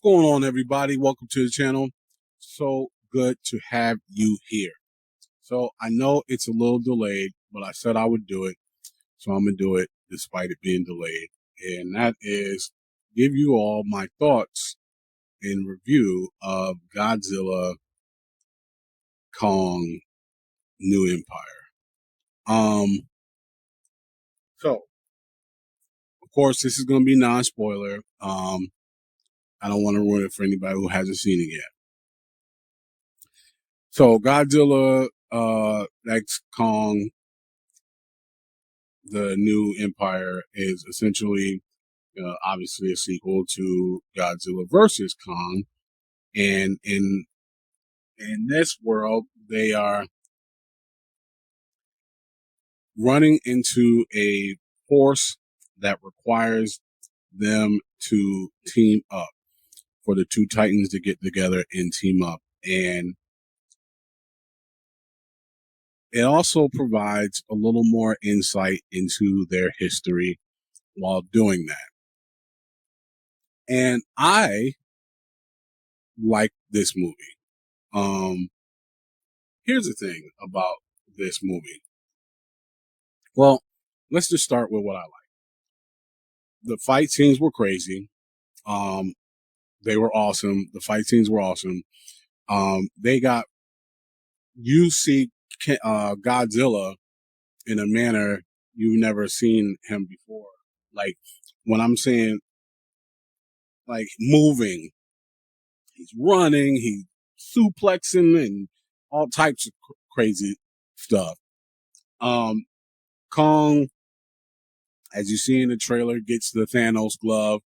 going on, everybody? Welcome to the channel. So good to have you here. So I know it's a little delayed, but I said I would do it. So I'm going to do it despite it being delayed. And that is give you all my thoughts in review of Godzilla, Kong, New Empire. So of course this is going to be non-spoiler. I don't want to ruin it for anybody who hasn't seen it yet. So Godzilla, X Kong, the New Empire is essentially, obviously a sequel to Godzilla versus Kong. And in this world, they are running into a force that requires them to team up, for the two Titans to get together and team up. And it also provides a little more insight into their history while doing that. And I like this movie. Here's the thing about this movie. Well, let's just start with what I like. The fight scenes were crazy. They were awesome. The fight scenes were awesome. You see Godzilla in a manner you've never seen him before. Like, when I'm saying, like, moving, he's running, he's suplexing, and all types of crazy stuff. Kong, as you see in the trailer, gets the Thanos glove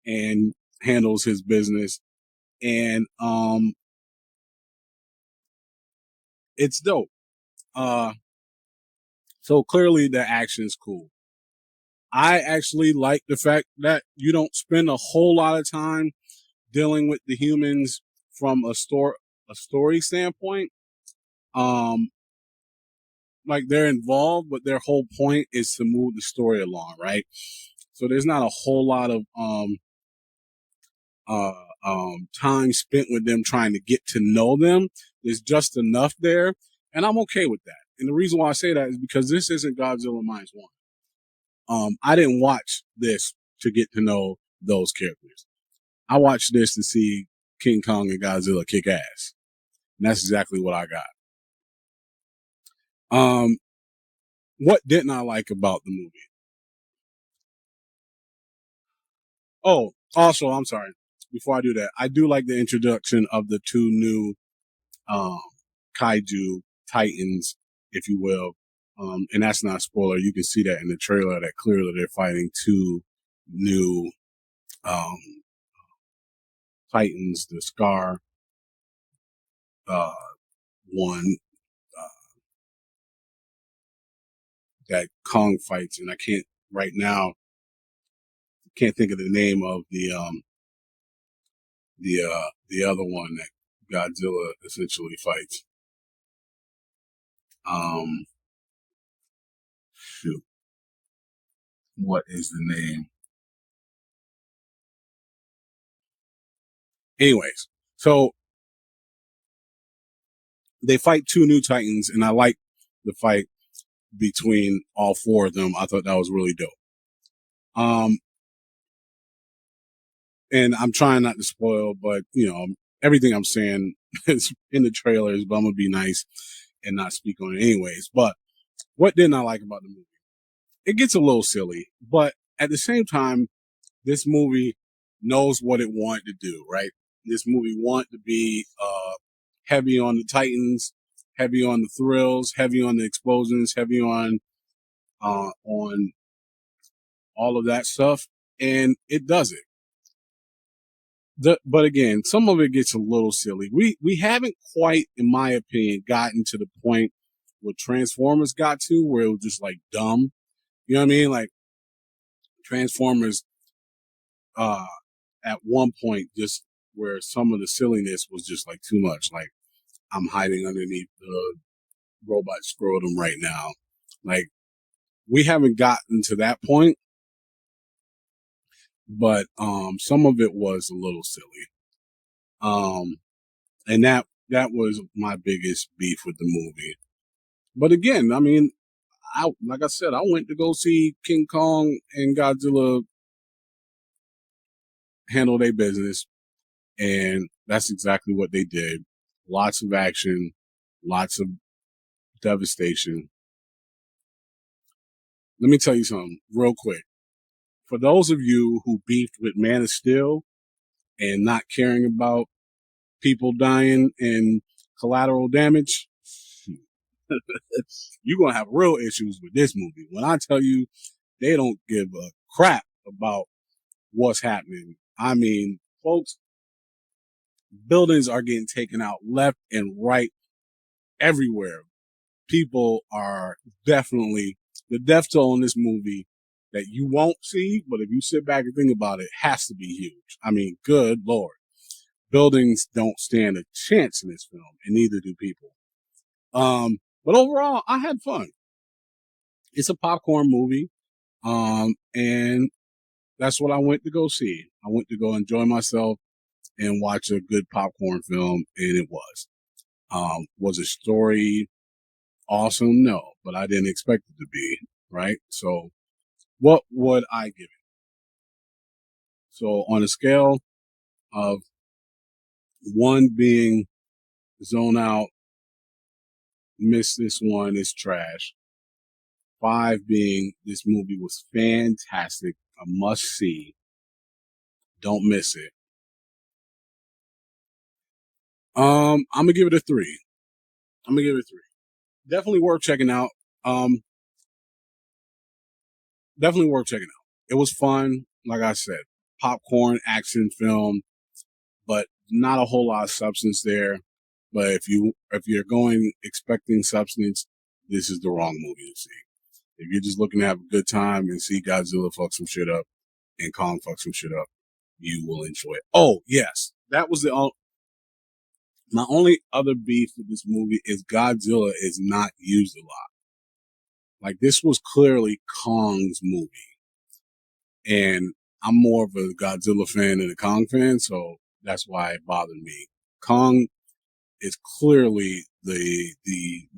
and handles his business. And it's dope. So clearly the action's cool. I actually like the fact that you don't spend a whole lot of time dealing with the humans from a story standpoint. Like, they're involved, but their whole point is to move the story along, right? So there's not a whole lot of time spent with them trying to get to know them. There's just enough there, and I'm okay with that. And the reason why I say that is because this isn't Godzilla Minus One. I didn't watch this to get to know those characters. I watched this to see King Kong and Godzilla kick ass. And that's exactly what I got. What didn't I like about the movie? Oh, also, I'm sorry. Before I do that, I do like the introduction of the two new kaiju titans, if you will. And that's not a spoiler. You can see that in the trailer that clearly they're fighting two new titans, the Scar one that Kong fights, and I can't right now think of the name of the other one that Godzilla essentially fights. Shoot, what is the name? Anyways, so they fight two new titans, and I like the fight between all four of them. I thought that was really dope. And I'm trying not to spoil, but everything I'm saying is in the trailers, but I'm gonna be nice and not speak on it anyways. But what didn't I like about the movie? It gets a little silly, but at the same time, this movie knows what it wanted to do, right? This movie wanted to be heavy on the Titans, heavy on the thrills, heavy on the explosions, heavy on all of that stuff, and it does it. But again, some of it gets a little silly. We haven't quite, in my opinion, gotten to the point where Transformers got to, where it was just like dumb. You know what I mean? Like, Transformers, at one point, just where some of the silliness was just like too much. Like, I'm hiding underneath the robot scrotum right now. Like, we haven't gotten to that point. but some of it was a little silly. And that was my biggest beef with the movie. But again, I mean, like I said, I went to go see King Kong and Godzilla handle their business, and that's exactly what they did. Lots of action, lots of devastation. Let me tell you something real quick. For those of you who beefed with Man of Steel and not caring about people dying and collateral damage, you're going to have real issues with this movie. When I tell you they don't give a crap about what's happening, I mean, folks, buildings are getting taken out left and right everywhere. People are definitely, the death toll in this movie that you won't see, but if you sit back and think about it, has to be huge. I mean, good Lord. Buildings don't stand a chance in this film, and neither do people. But overall, I had fun. It's a popcorn movie. And that's what I went to go see. I went to go enjoy myself and watch a good popcorn film, and it was. Was a story awesome? No, but I didn't expect it to be, right? So what would I give it? So on a scale of 1 being zone out, miss this one, it's trash. 5 being this movie was fantastic, a must see, don't miss it. I'm gonna give it a 3. Definitely worth checking out. Definitely worth checking out. It was fun, like I said, popcorn action film, but not a whole lot of substance there. But if you're going expecting substance, this is the wrong movie to see. If you're just looking to have a good time and see Godzilla fuck some shit up and Kong fuck some shit up, you will enjoy it. Oh yes, that was my only other beef with this movie is Godzilla is not used a lot. Like this was clearly Kong's movie, and I'm more of a Godzilla fan than a Kong fan, so that's why it bothered me. Kong is clearly the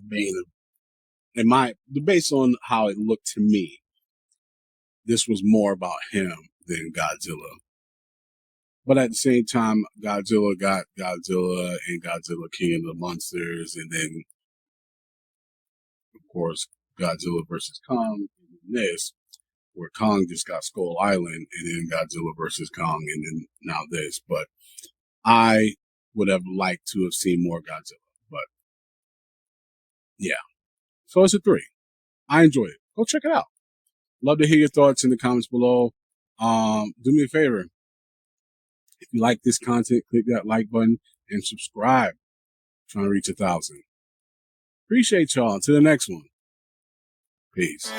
main of, based on how it looked to me, this was more about him than Godzilla. But at the same time, Godzilla got Godzilla and Godzilla King of the Monsters, and then of course Godzilla versus Kong. And this, where Kong just got Skull Island, and then Godzilla versus Kong, and then now this. But I would have liked to have seen more Godzilla. But yeah, so it's a 3. I enjoyed it. Go check it out. Love to hear your thoughts in the comments below. Do me a favor. If you like this content, click that like button and subscribe. Trying to reach 1,000. Appreciate y'all. Until the next one. Peace.